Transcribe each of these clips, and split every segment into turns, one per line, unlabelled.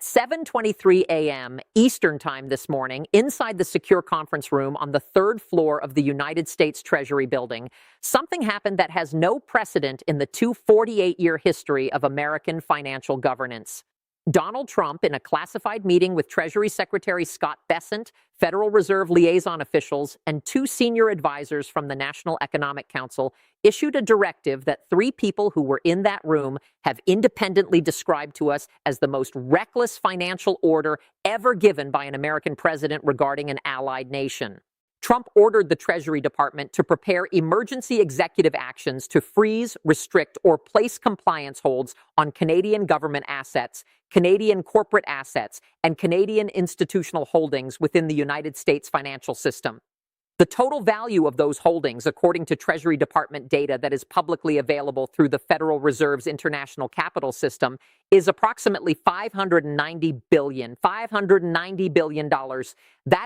7:23 a.m. Eastern Time this morning, inside the secure conference room on the third floor of the United States Treasury building, something happened that has no precedent in the 248-year history of American financial governance. Donald Trump, in a classified meeting with Treasury Secretary Scott Bessent, Federal Reserve liaison officials, and two senior advisors from the National Economic Council, issued a directive that three people who were in that room have independently described to us as the most reckless financial order ever given by an American president regarding an allied nation. Trump ordered the Treasury Department to prepare emergency executive actions to freeze, restrict, or place compliance holds on Canadian government assets, Canadian corporate assets, and Canadian institutional holdings within the United States financial system. The total value of those holdings, according to Treasury Department data that is publicly available through the Federal Reserve's International Capital System, is approximately $590 billion. That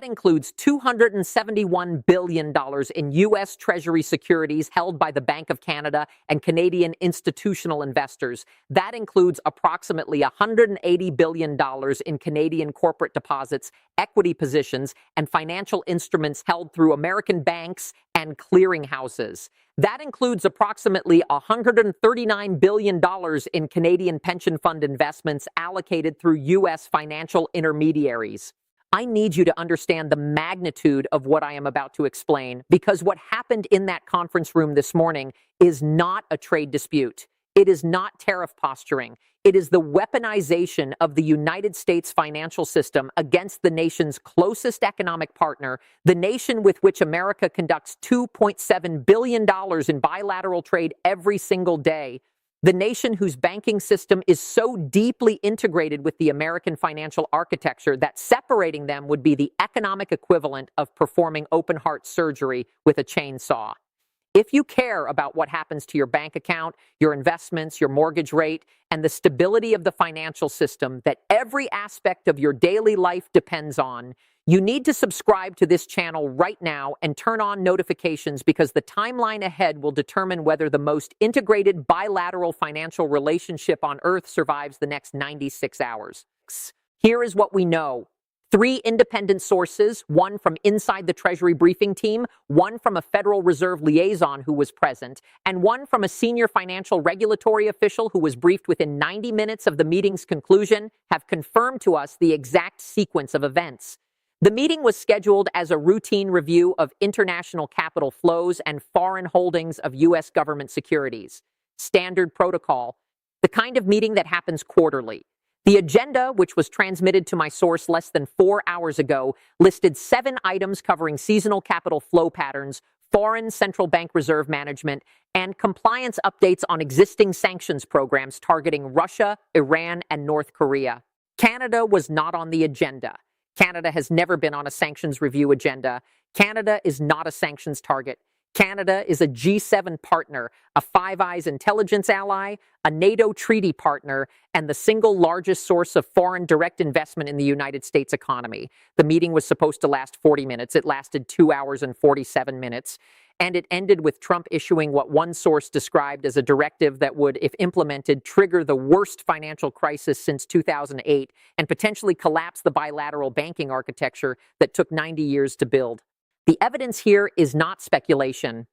includes $271 billion in U.S. Treasury securities held by the Bank of Canada and Canadian institutional investors. That includes approximately $180 billion in Canadian corporate deposits, equity positions, and financial instruments held through American banks and clearinghouses. That includes approximately $139 billion in Canadian pension fund investments allocated through U.S. financial intermediaries. I need you to understand the magnitude of what I am about to explain, because what happened in that conference room this morning is not a trade dispute. It is not tariff posturing. It is the weaponization of the United States financial system against the nation's closest economic partner, the nation with which America conducts $2.7 billion in bilateral trade every single day, the nation whose banking system is so deeply integrated with the American financial architecture that separating them would be the economic equivalent of performing open-heart surgery with a chainsaw. If you care about what happens to your bank account, your investments, your mortgage rate, and the stability of the financial system that every aspect of your daily life depends on, you need to subscribe to this channel right now and turn on notifications, because the timeline ahead will determine whether the most integrated bilateral financial relationship on Earth survives the next 96 hours. Here is what we know. 3 independent sources, one from inside the Treasury briefing team, one from a Federal Reserve liaison who was present, and one from a senior financial regulatory official who was briefed within 90 minutes of the meeting's conclusion, have confirmed to us the exact sequence of events. The meeting was scheduled as a routine review of international capital flows and foreign holdings of U.S. government securities. Standard protocol, the kind of meeting that happens quarterly. The agenda, which was transmitted to my source less than 4 hours ago, listed 7 items covering seasonal capital flow patterns, foreign central bank reserve management, and compliance updates on existing sanctions programs targeting Russia, Iran, and North Korea. Canada was not on the agenda. Canada has never been on a sanctions review agenda. Canada is not a sanctions target. Canada is a G7 partner, a Five Eyes intelligence ally, a NATO treaty partner, and the single largest source of foreign direct investment in the United States economy. The meeting was supposed to last 40 minutes. It lasted 2 hours and 47 minutes. And it ended with Trump issuing what one source described as a directive that would, if implemented, trigger the worst financial crisis since 2008 and potentially collapse the bilateral banking architecture that took 90 years to build. The evidence here is not speculation.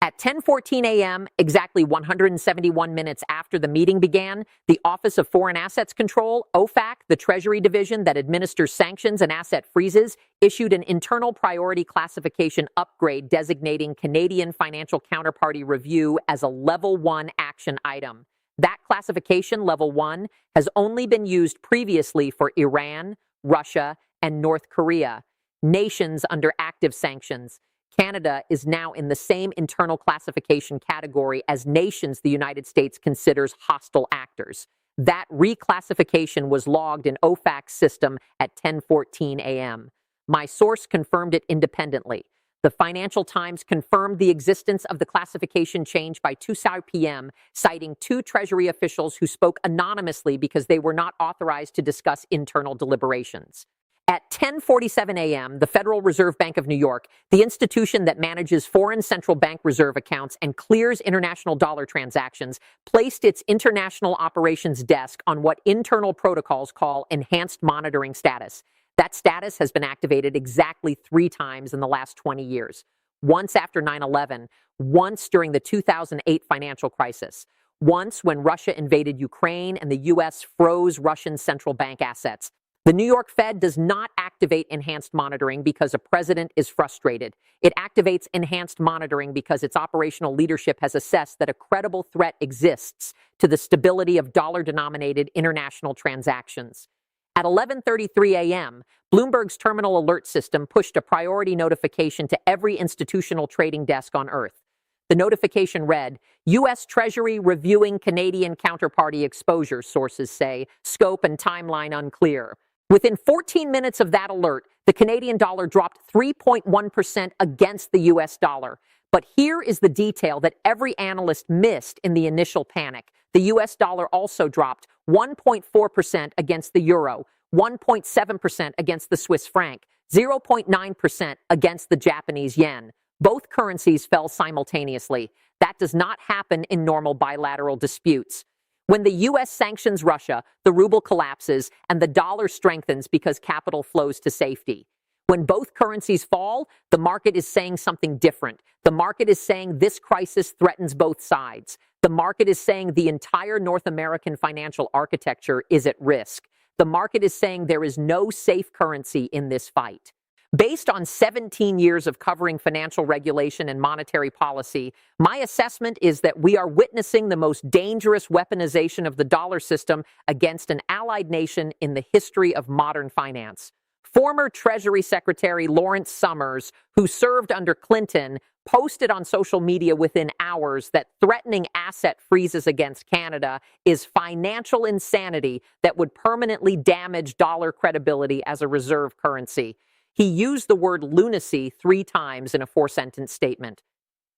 At 10:14 a.m., exactly 171 minutes after the meeting began, the Office of Foreign Assets Control, OFAC, the Treasury Division that administers sanctions and asset freezes, issued an internal priority classification upgrade designating Canadian financial counterparty review as a Level 1 action item. That classification, Level 1, has only been used previously for Iran, Russia, and North Korea, nations under active sanctions. Canada is now in the same internal classification category as nations the United States considers hostile actors. That reclassification was logged in OFAC's system at 10:14 a.m. My source confirmed it independently. The Financial Times confirmed the existence of the classification change by 2:00 p.m., citing 2 Treasury officials who spoke anonymously because they were not authorized to discuss internal deliberations. At 10:47 a.m., the Federal Reserve Bank of New York, the institution that manages foreign central bank reserve accounts and clears international dollar transactions, placed its international operations desk on what internal protocols call enhanced monitoring status. That status has been activated exactly 3 times in the last 20 years. Once after 9/11, once during the 2008 financial crisis, once when Russia invaded Ukraine and the U.S. froze Russian central bank assets. The New York Fed does not activate enhanced monitoring because a president is frustrated. It activates enhanced monitoring because its operational leadership has assessed that a credible threat exists to the stability of dollar-denominated international transactions. At 11:33 a.m., Bloomberg's terminal alert system pushed a priority notification to every institutional trading desk on Earth. The notification read, U.S. Treasury reviewing Canadian counterparty exposure, sources say, scope and timeline unclear. Within 14 minutes of that alert, the Canadian dollar dropped 3.1% against the U.S. dollar. But here is the detail that every analyst missed in the initial panic. The U.S. dollar also dropped 1.4% against the euro, 1.7% against the Swiss franc, 0.9% against the Japanese yen. Both currencies fell simultaneously. That does not happen in normal bilateral disputes. When the U.S. sanctions Russia, the ruble collapses and the dollar strengthens because capital flows to safety. When both currencies fall, the market is saying something different. The market is saying this crisis threatens both sides. The market is saying the entire North American financial architecture is at risk. The market is saying there is no safe currency in this fight. Based on 17 years of covering financial regulation and monetary policy, my assessment is that we are witnessing the most dangerous weaponization of the dollar system against an allied nation in the history of modern finance. Former Treasury Secretary Lawrence Summers, who served under Clinton, posted on social media within hours that threatening asset freezes against Canada is financial insanity that would permanently damage dollar credibility as a reserve currency. He used the word lunacy 3 times in a 4-sentence statement.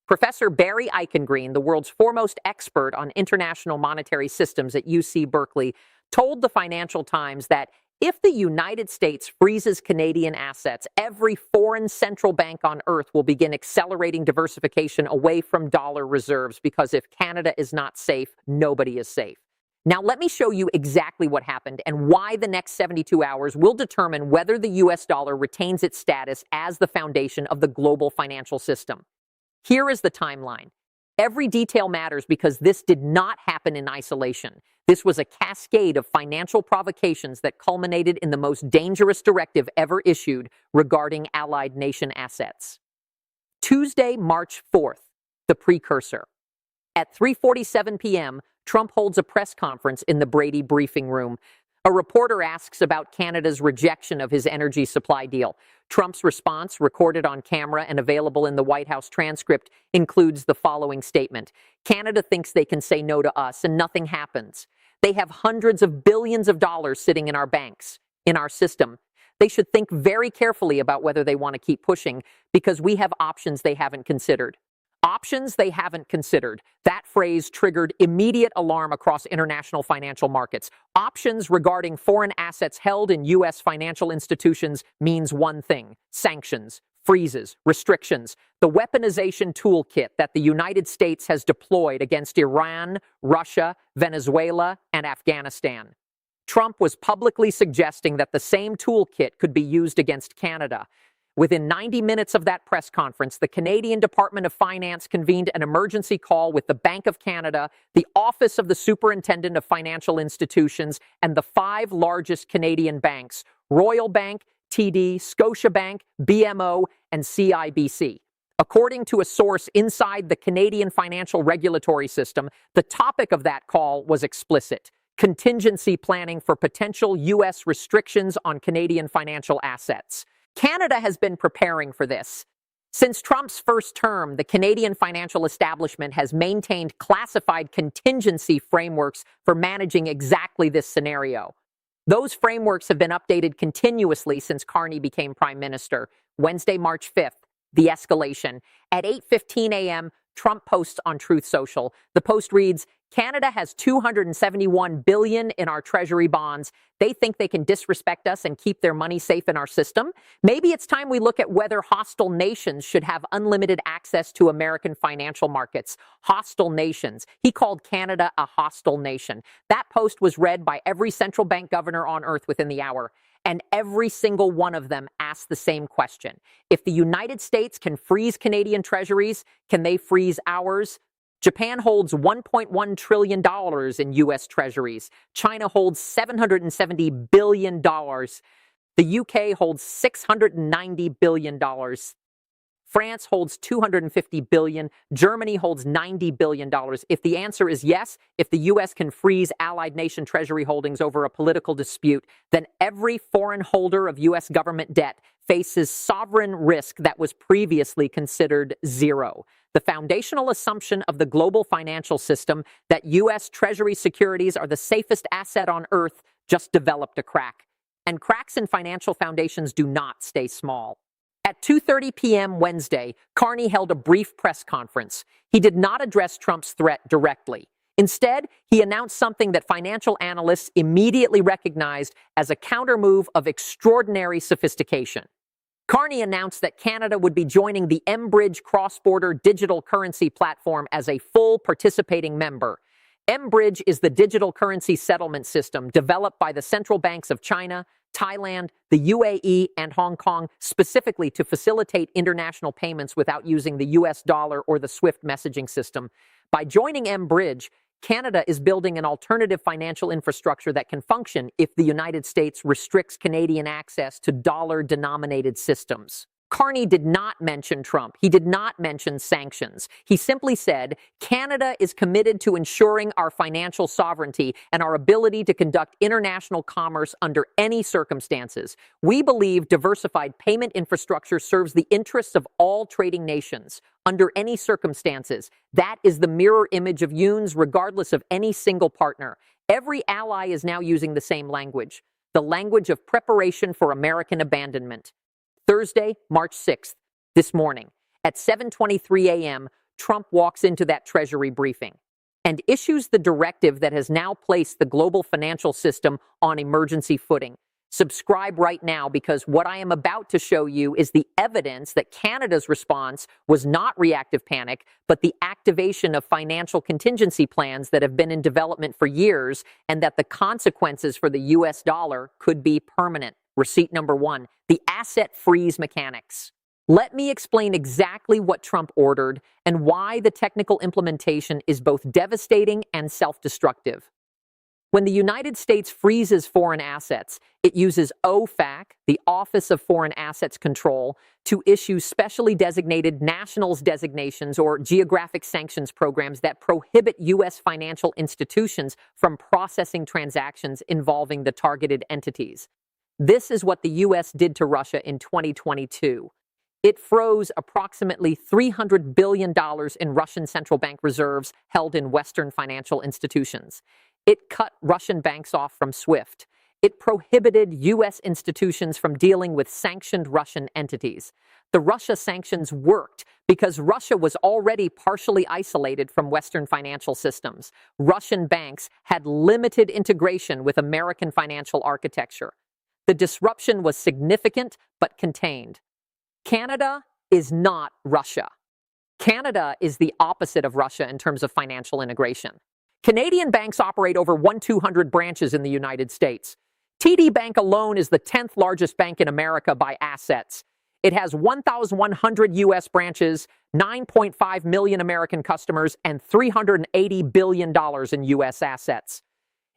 Professor Barry Eichengreen, the world's foremost expert on international monetary systems at UC Berkeley, told the Financial Times that if the United States freezes Canadian assets, every foreign central bank on Earth will begin accelerating diversification away from dollar reserves because if Canada is not safe, nobody is safe. Now, let me show you exactly what happened and why the next 72 hours will determine whether the U.S. dollar retains its status as the foundation of the global financial system. Here is the timeline. Every detail matters because this did not happen in isolation. This was a cascade of financial provocations that culminated in the most dangerous directive ever issued regarding allied nation assets. Tuesday, March 4th, the precursor. At 3:47 p.m., Trump holds a press conference in the Brady briefing room. A reporter asks about Canada's rejection of his energy supply deal. Trump's response, recorded on camera and available in the White House transcript, includes the following statement. Canada thinks they can say no to us and nothing happens. They have hundreds of billions of dollars sitting in our banks, in our system. They should think very carefully about whether they want to keep pushing because we have options they haven't considered. Options they haven't considered. That phrase triggered immediate alarm across international financial markets. Options regarding foreign assets held in U.S. financial institutions means one thing: sanctions, freezes, restrictions, the weaponization toolkit that the United States has deployed against Iran, Russia, Venezuela, and Afghanistan. Trump was publicly suggesting that the same toolkit could be used against Canada. Within 90 minutes of that press conference, the Canadian Department of Finance convened an emergency call with the Bank of Canada, the Office of the Superintendent of Financial Institutions, and the 5 largest Canadian banks, Royal Bank, TD, Scotiabank, BMO, and CIBC. According to a source inside the Canadian financial regulatory system, the topic of that call was explicit: contingency planning for potential U.S. restrictions on Canadian financial assets. Canada has been preparing for this. Since Trump's first term, the Canadian financial establishment has maintained classified contingency frameworks for managing exactly this scenario. Those frameworks have been updated continuously since Carney became Prime Minister. Wednesday, March 5th, the escalation. At 8:15 a.m., Trump posts on Truth Social. The post reads, Canada has $271 billion in our Treasury bonds. They think they can disrespect us and keep their money safe in our system. Maybe it's time we look at whether hostile nations should have unlimited access to American financial markets. Hostile nations. He called Canada a hostile nation. That post was read by every central bank governor on earth within the hour. And every single one of them asked the same question. If the United States can freeze Canadian treasuries, can they freeze ours? Japan holds $1.1 trillion in U.S. treasuries. China holds $770 billion. The UK holds $690 billion. France holds $250 billion. Germany holds $90 billion. If the answer is yes, if the U.S. can freeze allied nation treasury holdings over a political dispute, then every foreign holder of U.S. government debt faces sovereign risk that was previously considered zero. The foundational assumption of the global financial system that U.S. Treasury securities are the safest asset on earth just developed a crack. And cracks in financial foundations do not stay small. At 2:30 p.m. Wednesday, Carney held a brief press conference. He did not address Trump's threat directly. Instead, he announced something that financial analysts immediately recognized as a countermove of extraordinary sophistication. Carney announced that Canada would be joining the mBridge cross-border digital currency platform as a full participating member. mBridge is the digital currency settlement system developed by the central banks of China, Thailand, the UAE, and Hong Kong specifically to facilitate international payments without using the US dollar or the SWIFT messaging system. By joining mBridge, Canada is building an alternative financial infrastructure that can function if the United States restricts Canadian access to dollar-denominated systems. Carney did not mention Trump. He did not mention sanctions. He simply said, Canada is committed to ensuring our financial sovereignty and our ability to conduct international commerce under any circumstances. We believe diversified payment infrastructure serves the interests of all trading nations under any circumstances. That is the mirror image of UNs regardless of any single partner. Every ally is now using the same language, the language of preparation for American abandonment. Thursday, March 6th, this morning, at 7:23 a.m., Trump walks into that Treasury briefing and issues the directive that has now placed the global financial system on emergency footing. Subscribe right now because what I am about to show you is the evidence that Canada's response was not reactive panic, but the activation of financial contingency plans that have been in development for years, and that the consequences for the US dollar could be permanent. Receipt number 1, the asset freeze mechanics. Let me explain exactly what Trump ordered and why the technical implementation is both devastating and self-destructive. When the United States freezes foreign assets, it uses OFAC, the Office of Foreign Assets Control, to issue specially designated nationals designations or geographic sanctions programs that prohibit U.S. financial institutions from processing transactions involving the targeted entities. This is what the U.S. did to Russia in 2022. It froze approximately $300 billion in Russian central bank reserves held in Western financial institutions. It cut Russian banks off from SWIFT. It prohibited U.S. institutions from dealing with sanctioned Russian entities. The Russia sanctions worked because Russia was already partially isolated from Western financial systems. Russian banks had limited integration with American financial architecture. The disruption was significant but contained. Canada is not Russia. Canada is the opposite of Russia in terms of financial integration. Canadian banks operate over 1,200 branches in the United States. TD Bank alone is the 10th largest bank in America by assets. It has 1,100 U.S. branches, 9.5 million American customers, and $380 billion in U.S. assets.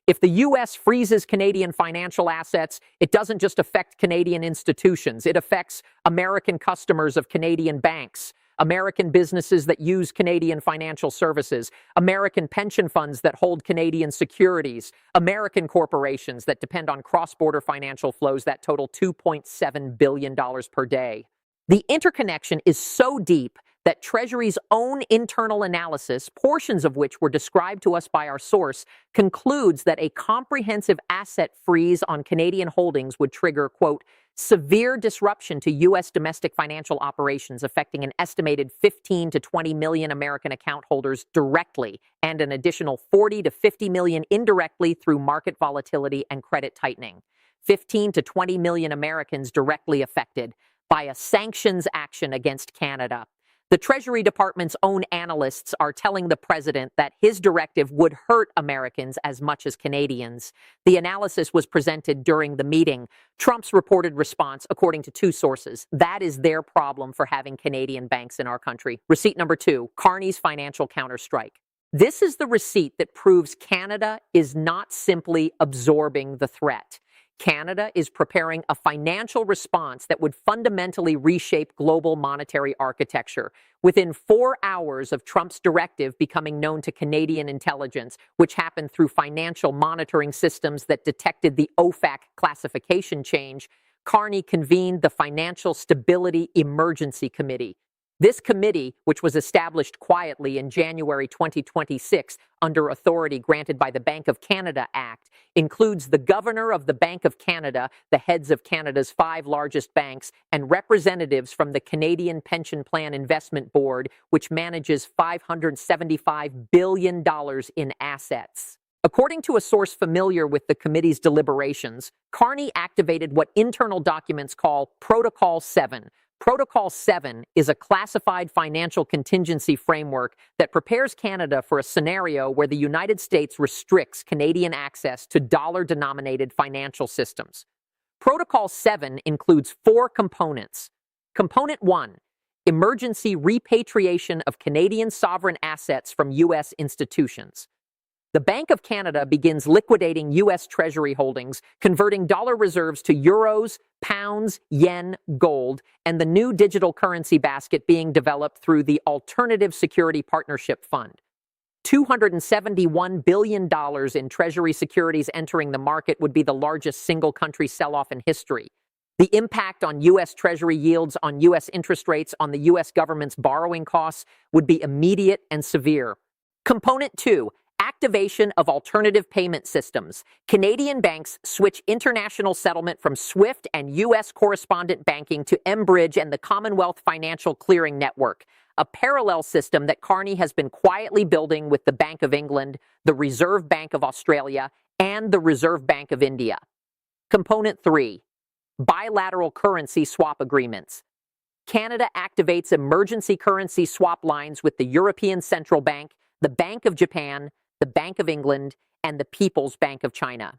If the U.S. freezes Canadian financial assets, it doesn't just affect Canadian institutions. It affects American customers of Canadian banks, American businesses that use Canadian financial services, American pension funds that hold Canadian securities, American corporations that depend on cross-border financial flows that total $2.7 billion per day. The interconnection is so deep that Treasury's own internal analysis, portions of which were described to us by our source, concludes that a comprehensive asset freeze on Canadian holdings would trigger, quote, severe disruption to U.S. domestic financial operations affecting an estimated 15 to 20 million American account holders directly and an additional 40 to 50 million indirectly through market volatility and credit tightening. 15 to 20 million Americans directly affected by a sanctions action against Canada. The Treasury Department's own analysts are telling the president that his directive would hurt Americans as much as Canadians. The analysis was presented during the meeting. Trump's reported response, according to two sources, that is their problem for having Canadian banks in our country. Receipt number 2, Carney's financial counterstrike. This is the receipt that proves Canada is not simply absorbing the threat. Canada is preparing a financial response that would fundamentally reshape global monetary architecture. Within 4 hours of Trump's directive becoming known to Canadian intelligence, which happened through financial monitoring systems that detected the OFAC classification change, Carney convened the Financial Stability Emergency Committee. This committee, which was established quietly in January 2026 under authority granted by the Bank of Canada Act, includes the Governor of the Bank of Canada, the heads of Canada's 5 largest banks, and representatives from the Canadian Pension Plan Investment Board, which manages $575 billion in assets. According to a source familiar with the committee's deliberations, Carney activated what internal documents call Protocol 7. Protocol 7 is a classified financial contingency framework that prepares Canada for a scenario where the United States restricts Canadian access to dollar-denominated financial systems. Protocol 7 includes 4 components. Component 1, emergency repatriation of Canadian sovereign assets from U.S. institutions. The Bank of Canada begins liquidating U.S. Treasury holdings, converting dollar reserves to euros, pounds, yen, gold, and the new digital currency basket being developed through the Alternative Security Partnership Fund. $271 billion in Treasury securities entering the market would be the largest single-country sell-off in history. The impact on U.S. Treasury yields, on U.S. interest rates, on the U.S. government's borrowing costs would be immediate and severe. Component 2, activation of alternative payment systems. Canadian banks switch international settlement from SWIFT and U.S. correspondent banking to mBridge and the Commonwealth Financial Clearing Network, a parallel system that Carney has been quietly building with the Bank of England, the Reserve Bank of Australia, and the Reserve Bank of India. Component 3, bilateral currency swap agreements. Canada activates emergency currency swap lines with the European Central Bank, the Bank of Japan, the Bank of England, and the People's Bank of China.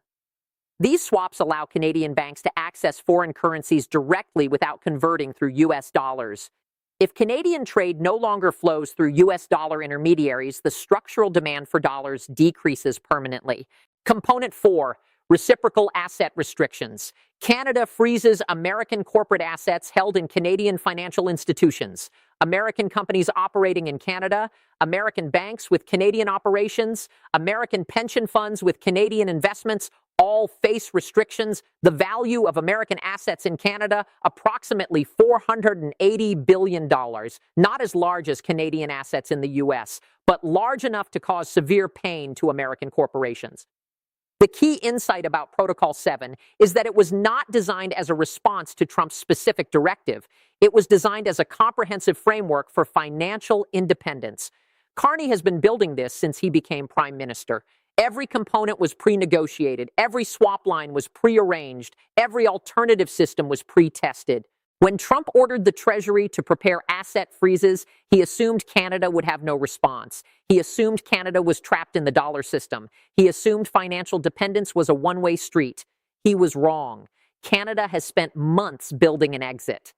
These swaps allow Canadian banks to access foreign currencies directly without converting through U.S. dollars. If Canadian trade no longer flows through U.S. dollar intermediaries, the structural demand for dollars decreases permanently. Component 4, reciprocal asset restrictions. Canada freezes American corporate assets held in Canadian financial institutions. American companies operating in Canada, American banks with Canadian operations, American pension funds with Canadian investments all face restrictions. The value of American assets in Canada, approximately $480 billion. Not as large as Canadian assets in the U.S., but large enough to cause severe pain to American corporations. The key insight about Protocol 7 is that it was not designed as a response to Trump's specific directive. It was designed as a comprehensive framework for financial independence. Carney has been building this since he became prime minister. Every component was pre-negotiated. Every swap line was pre-arranged. Every alternative system was pre-tested. When Trump ordered the Treasury to prepare asset freezes, he assumed Canada would have no response. He assumed Canada was trapped in the dollar system. He assumed financial dependence was a one-way street. He was wrong. Canada has spent months building an exit.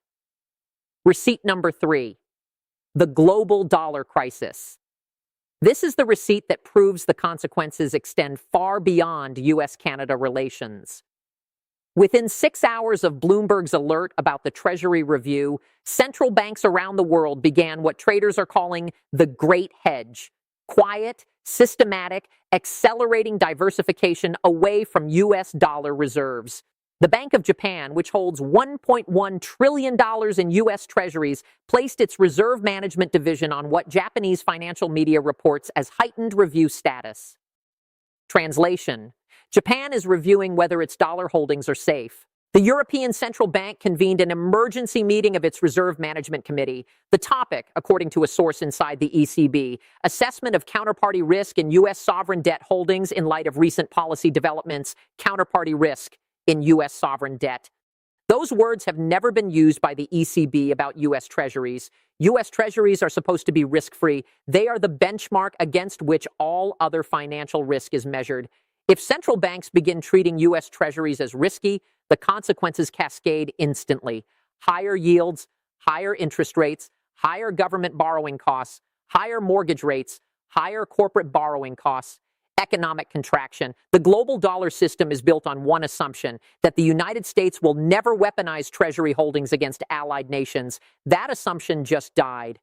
Receipt number 3, the global dollar crisis. This is the receipt that proves the consequences extend far beyond U.S.-Canada relations. Within 6 hours of Bloomberg's alert about the Treasury review, central banks around the world began what traders are calling the Great Hedge. Quiet, systematic, accelerating diversification away from U.S. dollar reserves. The Bank of Japan, which holds $1.1 trillion in U.S. Treasuries, placed its reserve management division on what Japanese financial media reports as heightened review status. Translation: Japan is reviewing whether its dollar holdings are safe. The European Central Bank convened an emergency meeting of its Reserve Management Committee. The topic, according to a source inside the ECB, assessment of counterparty risk in U.S. sovereign debt holdings in light of recent policy developments, counterparty risk in U.S. sovereign debt. Those words have never been used by the ECB about U.S. Treasuries. U.S. Treasuries are supposed to be risk-free. They are the benchmark against which all other financial risk is measured. If central banks begin treating U.S. Treasuries as risky, the consequences cascade instantly. Higher yields, higher interest rates, higher government borrowing costs, higher mortgage rates, higher corporate borrowing costs, economic contraction. The global dollar system is built on one assumption, that the United States will never weaponize Treasury holdings against allied nations. That assumption just died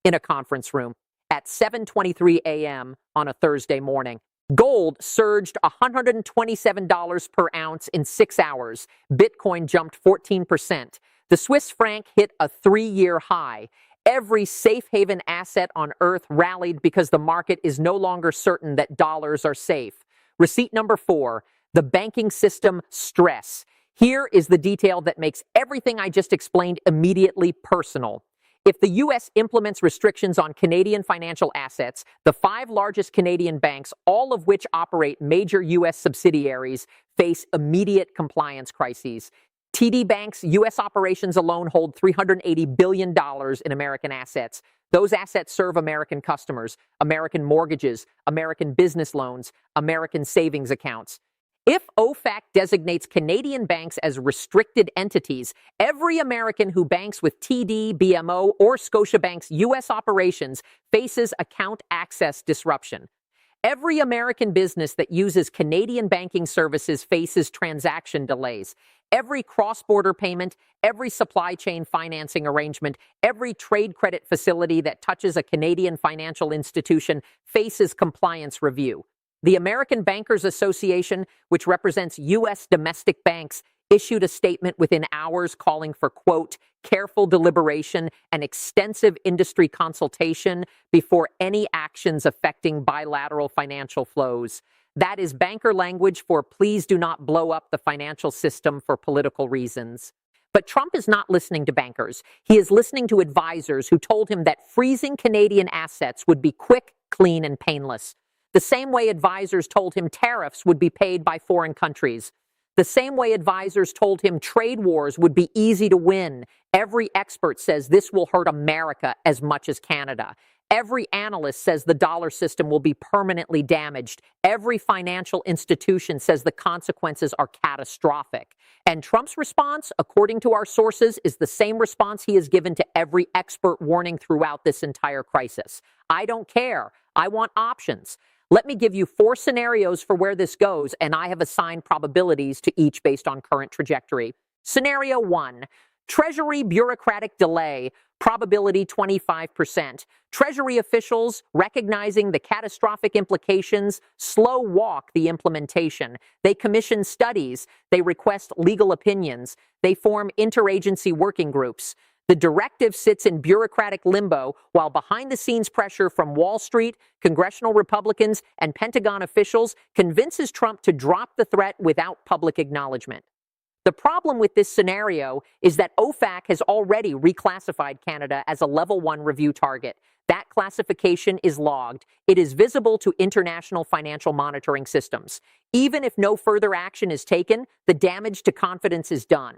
in a conference room at 7:23 a.m. on a Thursday morning. Gold surged $127 per ounce in 6 hours. Bitcoin jumped 14%. The Swiss franc hit a 3-year high. Every safe haven asset on earth rallied because the market is no longer certain that dollars are safe. Receipt number 4, the banking system stress. Here is the detail that makes everything I just explained immediately personal. If the U.S. implements restrictions on Canadian financial assets, the 5 largest Canadian banks, all of which operate major U.S. subsidiaries, face immediate compliance crises. TD Bank's U.S. operations alone hold $380 billion in American assets. Those assets serve American customers, American mortgages, American business loans, American savings accounts. If OFAC designates Canadian banks as restricted entities, every American who banks with TD, BMO, or Scotiabank's U.S. operations faces account access disruption. Every American business that uses Canadian banking services faces transaction delays. Every cross-border payment, every supply chain financing arrangement, every trade credit facility that touches a Canadian financial institution faces compliance review. The American Bankers Association, which represents U.S. domestic banks, issued a statement within hours calling for, quote, careful deliberation and extensive industry consultation before any actions affecting bilateral financial flows. That is banker language for please do not blow up the financial system for political reasons. But Trump is not listening to bankers. He is listening to advisors who told him that freezing Canadian assets would be quick, clean, and painless. The same way advisors told him tariffs would be paid by foreign countries. The same way advisors told him trade wars would be easy to win. Every expert says this will hurt America as much as Canada. Every analyst says the dollar system will be permanently damaged. Every financial institution says the consequences are catastrophic. And Trump's response, according to our sources, is the same response he has given to every expert warning throughout this entire crisis. I don't care. I want options. Let me give you 4 scenarios for where this goes, and I have assigned probabilities to each based on current trajectory. Scenario 1, Treasury bureaucratic delay, probability 25%. Treasury officials, recognizing the catastrophic implications, slow walk the implementation. They commission studies. They request legal opinions. They form interagency working groups. The directive sits in bureaucratic limbo while behind-the-scenes pressure from Wall Street, congressional Republicans, and Pentagon officials convinces Trump to drop the threat without public acknowledgement. The problem with this scenario is that OFAC has already reclassified Canada as a Level 1 review target. That classification is logged. It is visible to international financial monitoring systems. Even if no further action is taken, the damage to confidence is done.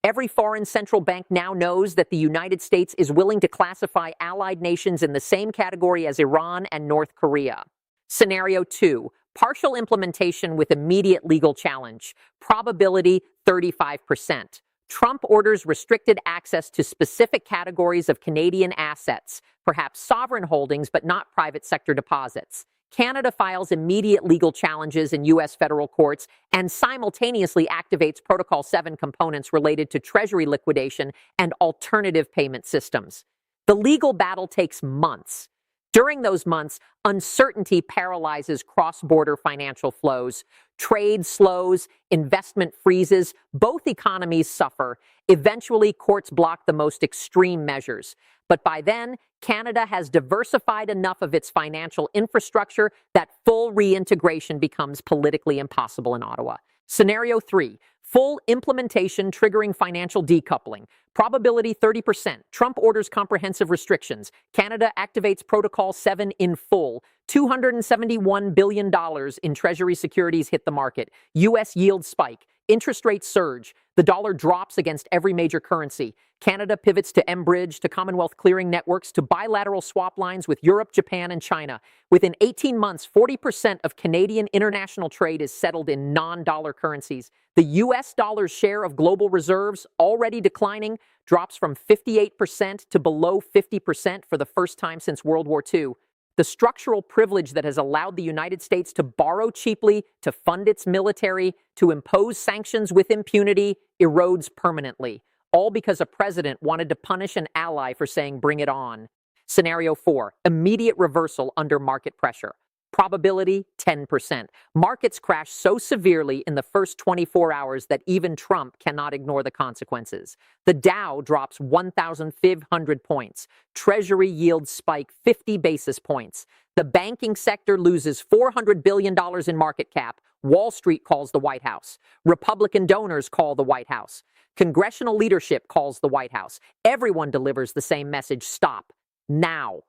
Every foreign central bank now knows that the United States is willing to classify allied nations in the same category as Iran and North Korea. Scenario 2, partial implementation with immediate legal challenge. Probability 35%. Trump orders restricted access to specific categories of Canadian assets, perhaps sovereign holdings but not private sector deposits. Canada files immediate legal challenges in U.S. federal courts and simultaneously activates Protocol 7 components related to Treasury liquidation and alternative payment systems. The legal battle takes months. During those months, uncertainty paralyzes cross-border financial flows. Trade slows, investment freezes, both economies suffer. Eventually, courts block the most extreme measures. But by then, Canada has diversified enough of its financial infrastructure that full reintegration becomes politically impossible in Ottawa. Scenario 3, full implementation triggering financial decoupling. Probability 30%. Trump orders comprehensive restrictions. Canada activates Protocol 7 in full. $271 billion in Treasury securities hit the market. U.S. yields spike. Interest rates surge. The dollar drops against every major currency. Canada pivots to M-Bridge, to Commonwealth clearing networks, to bilateral swap lines with Europe, Japan, and China. Within 18 months, 40% of Canadian international trade is settled in non-dollar currencies. The U.S. dollar's share of global reserves, already declining, drops from 58% to below 50% for the first time since World War II. The structural privilege that has allowed the United States to borrow cheaply, to fund its military, to impose sanctions with impunity, erodes permanently, all because a president wanted to punish an ally for saying, "Bring it on." Scenario 4, immediate reversal under market pressure. Probability 10%. Markets crash so severely in the first 24 hours that even Trump cannot ignore the consequences. The Dow drops 1,500 points. Treasury yields spike 50 basis points. The banking sector loses $400 billion in market cap. Wall Street calls the White House. Republican donors call the White House. Congressional leadership calls the White House. Everyone delivers the same message: stop. Now.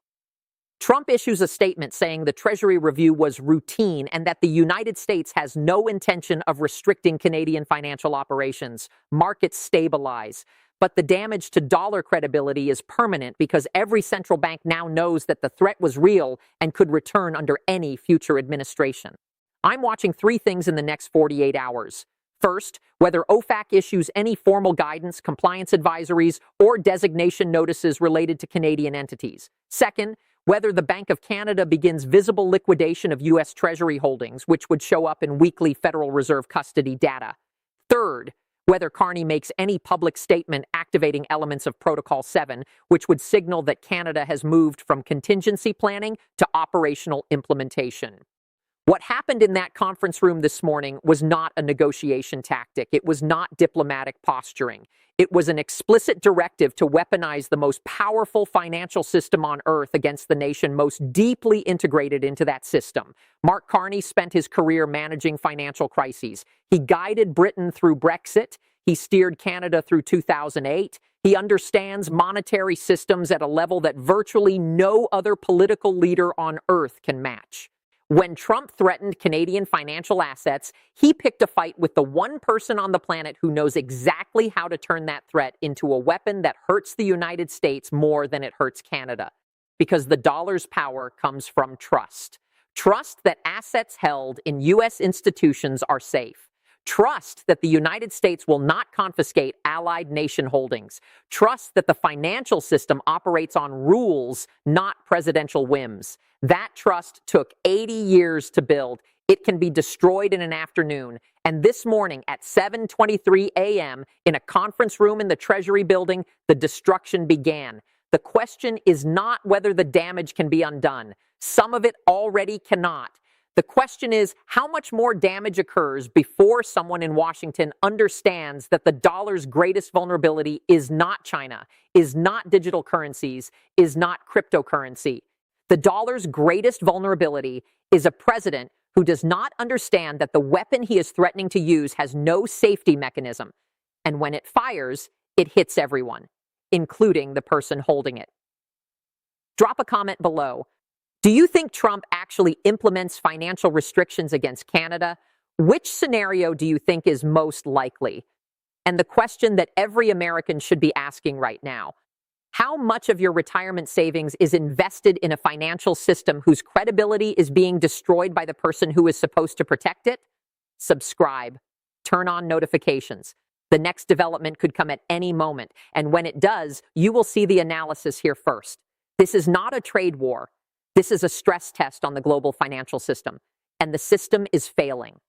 Trump issues a statement saying the Treasury review was routine and that the United States has no intention of restricting Canadian financial operations. Markets stabilize. But the damage to dollar credibility is permanent because every central bank now knows that the threat was real and could return under any future administration. I'm watching 3 things in the next 48 hours. First, whether OFAC issues any formal guidance, compliance advisories, or designation notices related to Canadian entities. Second, whether the Bank of Canada begins visible liquidation of U.S. Treasury holdings, which would show up in weekly Federal Reserve custody data. Third, whether Carney makes any public statement activating elements of Protocol 7, which would signal that Canada has moved from contingency planning to operational implementation. What happened in that conference room this morning was not a negotiation tactic. It was not diplomatic posturing. It was an explicit directive to weaponize the most powerful financial system on earth against the nation most deeply integrated into that system. Mark Carney spent his career managing financial crises. He guided Britain through Brexit. He steered Canada through 2008. He understands monetary systems at a level that virtually no other political leader on earth can match. When Trump threatened Canadian financial assets, he picked a fight with the one person on the planet who knows exactly how to turn that threat into a weapon that hurts the United States more than it hurts Canada. Because the dollar's power comes from trust. Trust that assets held in U.S. institutions are safe. Trust that the United States will not confiscate allied nation holdings. Trust that the financial system operates on rules, not presidential whims. That trust took 80 years to build. It can be destroyed in an afternoon. And this morning at 7:23 a.m. in a conference room in the Treasury building, the destruction began. The question is not whether the damage can be undone. Some of it already cannot. The question is how much more damage occurs before someone in Washington understands that the dollar's greatest vulnerability is not China, is not digital currencies, is not cryptocurrency. The dollar's greatest vulnerability is a president who does not understand that the weapon he is threatening to use has no safety mechanism. And when it fires, it hits everyone, including the person holding it. Drop a comment below. Do you think Trump actually implements financial restrictions against Canada? Which scenario do you think is most likely? And the question that every American should be asking right now: how much of your retirement savings is invested in a financial system whose credibility is being destroyed by the person who is supposed to protect it? Subscribe. Turn on notifications. The next development could come at any moment, and when it does, you will see the analysis here first. This is not a trade war. This is a stress test on the global financial system, and the system is failing.